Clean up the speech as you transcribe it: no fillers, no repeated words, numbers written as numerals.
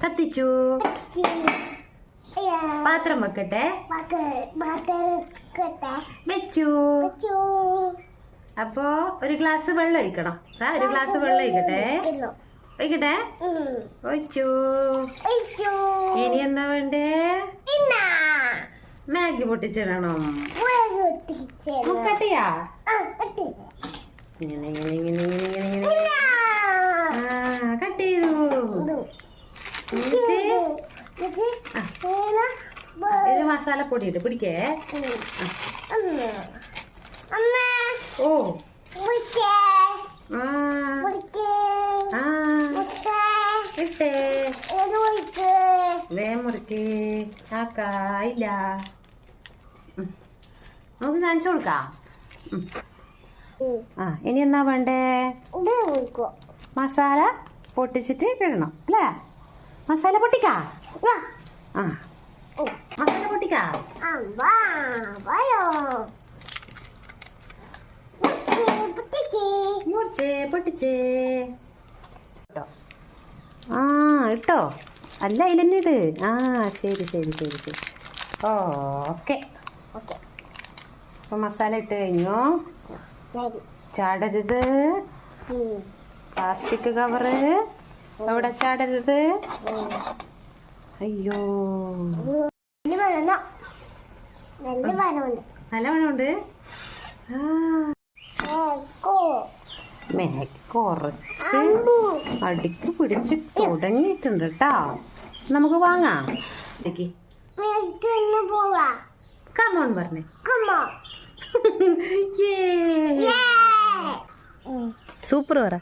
കത്തിച്ചു. പാത്രം വെക്കട്ടെ. വെച്ചു. അപ്പോ ഒരു ഗ്ലാസ് വെള്ളം ഒഴിക്കണം. ഒരു ഗ്ലാസ് വെള്ളം ഒഴിക്കട്ടെ. ഒഴിക്കട്ടെ. ഒഴിച്ചു. ഇനി എന്താ വേണ്ടേ? മാഗി പൊട്ടിച്ചിടണം. കട്ടിയാ ഇങ്ങനെ ഇങ്ങനെ ഇങ്ങനെ ഇങ്ങനെ ഇങ്ങനെ കട്ട് ചെയ്തു. ഇത് മസാലപ്പൊടി ഇട്ട് പിടിക്കേ. ഓ ഇട്ടേ വേമുറിക്ക് കാക്കായില്ല. നമുക്ക് കാണിച്ചു കൊടുക്കാം. ഇനി എന്നാ വേണ്ടേ? മസാല പൊട്ടിച്ചിട്ട് ഇടണം അല്ലേ? മസാല പൊട്ടിക്കാ. മസാല പൊട്ടിക്കാ. പൊട്ടിച്ചേ. ഇട്ടോ അല്ല ഇതിലെന്നെ ഇട്. ശരി ശരി ശരി ശരി. ഓക്കെ അപ്പൊ മസാല ഇട്ട് കഴിഞ്ഞു. ചാടരുത്. പ്ലാസ്റ്റിക് കവറ് അവിടെ ചാടരുത്. അയ്യോ നല്ല മണമുണ്ട്. കുറച്ച് അടിക്ക് പിടിച്ച് തുടങ്ങിയിട്ടുണ്ട് കേട്ടാ. നമുക്ക് വാങ്ങാം. കമോൺ പറഞ്ഞേ. സൂപ്പർ പറ.